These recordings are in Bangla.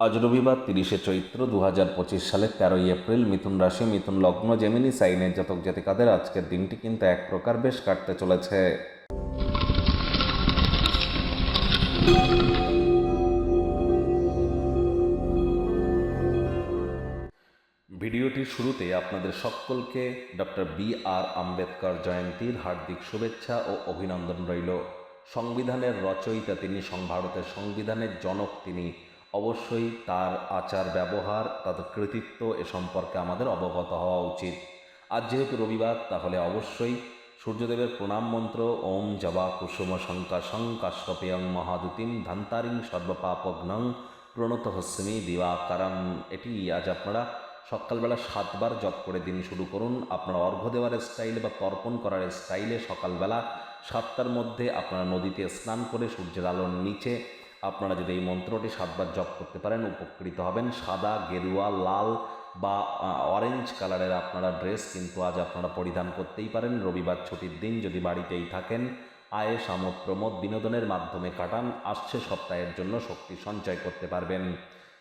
আজ রবিবার 30শে চৈত্র 2025 সালের 13ই এপ্রিল। মিথুন রাশি, মিথুন লগ্ন, জেমিনি সাইনের জাতক জাতিকাদের আজকের দিনটি কিন্তু এক প্রকার বেশ কাটতে চলেছে। ভিডিওটির শুরুতে আপনাদের সকলকে ডক্টর B.R. আম্বেদকর জয়ন্তীর হার্দিক শুভেচ্ছা ও অভিনন্দন রইল। সংবিধানের রচয়িতা তিনি, ভারতের সংবিধানের জনক তিনি। অবশ্যই তার আচার ব্যবহার, তার কৃতিত্ব এ সম্পর্কে আমাদের অবগত হওয়া উচিত। আজ যেহেতু রবিবার, তাহলে অবশ্যই সূর্যদেবের প্রণাম মন্ত্র ওম জবা কুসুম শঙ্কাশং কাশ্যপেয়ং মহাদুতিম ধান্তারিং সর্বপাপঘ্নং প্রণত হস্মি দিবাকারম, এটি আজ আপনারা সকালবেলা 7 বার জপ করে দিন শুরু করুন। আপনারা অর্ঘ্য দেওয়ার স্টাইলে বা তর্পণ করার স্টাইলে সকালবেলা 7টার মধ্যে আপনারা নদীতে স্নান করে সূর্যের আলোর নিচে আপনারা যদি এই মন্ত্রটি 7 বার জপ করতে পারেন উপকৃত হবেন। সাদা, গেরুয়া, লাল বা অরেঞ্জ কালারের আপনারা ড্রেস কিন্তু আজ আপনারা পরিধান করতেই পারেন। রবিবার ছুটির দিন, যদি বাড়িতেই থাকেন আয়েস আমোদ প্রমোদ বিনোদনের মাধ্যমে কাটান। আসছে সপ্তাহের জন্য শক্তি সঞ্চয় করতে পারবেন।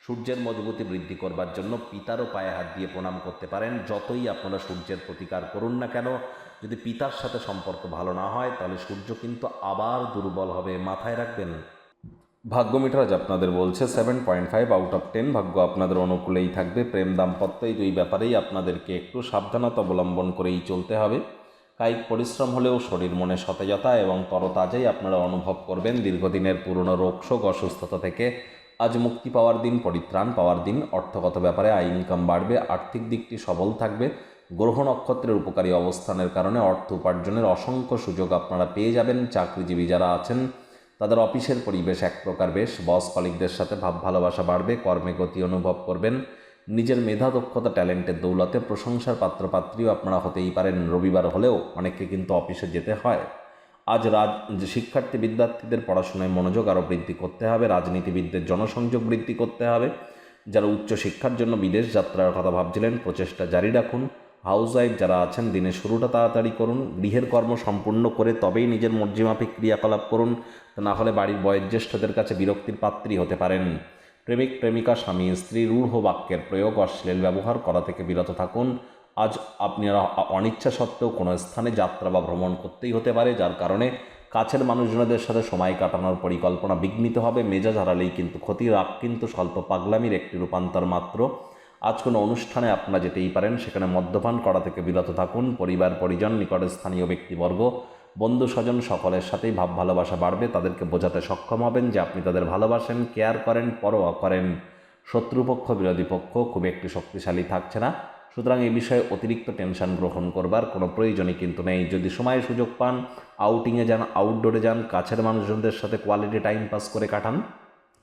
সূর্যের মজবুতি বৃদ্ধি করবার জন্য পিতারও পায়ে হাত দিয়ে প্রণাম করতে পারেন। যতই আপনারা সূর্যের প্রতিকার করুন না কেন, যদি পিতার সাথে সম্পর্ক ভালো না হয় তাহলে সূর্য কিন্তু আবার দুর্বল হবে, মাথায় রাখবেন। ভাগ্য মিটার আজ আপনাদের বলছে 7.5 আউট অফ 10। ভাগ্য আপনাদের অনুকূলেই থাকবে। প্রেম, দাম্পত্য এই দুই ব্যাপারেই আপনাদেরকে একটু সাবধানতা অবলম্বন করেই চলতে হবে। কায়িক পরিশ্রম হলেও শরীর মনে সতেজতা এবং তরতাজাই আপনারা অনুভব করবেন। দীর্ঘদিনের পুরনো রোগশোক, অসুস্থতা থেকে আজ মুক্তি পাওয়ার দিন, পরিত্রাণ পাওয়ার দিন। অর্থগত ব্যাপারে আয় ইনকাম বাড়বে, আর্থিক দিকটি সবল থাকবে। গ্রহ নক্ষত্রের উপকারী অবস্থানের কারণে অর্থ উপার্জনের অসংখ্য সুযোগ আপনারা পেয়ে যাবেন। চাকরিজীবী যারা আছেন তাদের অফিসের পরিবেশ এক প্রকার বেশ। বস কলিগদের সাথে ভাব ভালোবাসা বাড়বে, কর্মে গতি অনুভব করবেন। নিজের মেধা, দক্ষতা, ট্যালেন্টের দৌলতে প্রশংসার পাত্রপাত্রীও আপনারা হতেই পারেন। রবিবার হলেও অনেককে কিন্তু অফিসে যেতে হয়। আজ শিক্ষার্থী বিদ্যার্থীদের পড়াশোনায় মনোযোগ আরও বৃদ্ধি করতে হবে। রাজনীতিবিদদের জনসংযোগ বৃদ্ধি করতে হবে। যারা উচ্চশিক্ষার জন্য বিদেশ যাত্রার কথা ভাবছিলেন প্রচেষ্টা জারি রাখুন। হাউসওয়াইফ যারা আছেন দিনের শুরুটা তাড়াতাড়ি করুন। গৃহের কর্ম সম্পূর্ণ করে তবেই নিজের মর্জিমাফিক ক্রিয়াকলাপ করুন, না হলে বাড়ির বয়োজ্যেষ্ঠদের কাছে বিরক্তির পাত্রী হতে পারেন। প্রেমিক প্রেমিকা, স্বামী স্ত্রী রূঢ় বাক্যের প্রয়োগ, অশ্লীল ব্যবহার করা থেকে বিরত থাকুন। আজ আপনারা অনিচ্ছা সত্ত্বেও কোনো স্থানে যাত্রা বা ভ্রমণ করতেই হতে পারে, যার কারণে কাছের মানুষজনদের সাথে সময় কাটানোর পরিকল্পনা বিঘ্নিত হবে। মেজাজ হারালেই কিন্তু ক্ষতি। রাগ কিন্তু স্বল্প পাগলামির একটি রূপান্তর মাত্র। আজ কোনো অনুষ্ঠানে আপনারা যেতেই পারেন, সেখানে মদ্যপান করা থেকে বিরত থাকুন। পরিবার পরিজন, নিকটের স্থানীয় ব্যক্তিবর্গ, বন্ধু স্বজন সকলের সাথেই ভাব ভালোবাসা বাড়বে। তাদেরকে বোঝাতে সক্ষম হবেন যে আপনি তাদের ভালোবাসেন, কেয়ার করেন, পরোয়া করেন। শত্রুপক্ষ, বিরোধী পক্ষ খুব একটি শক্তিশালী থাকছে না, সুতরাং এই বিষয়ে অতিরিক্ত টেনশন গ্রহণ করবার কোনো প্রয়োজনই কিন্তু নেই। যদি সময় সুযোগ পান আউটিংয়ে যান, আউটডোরে যান, কাছের মানুষজনদের সাথে কোয়ালিটি টাইম পাস করে কাটান।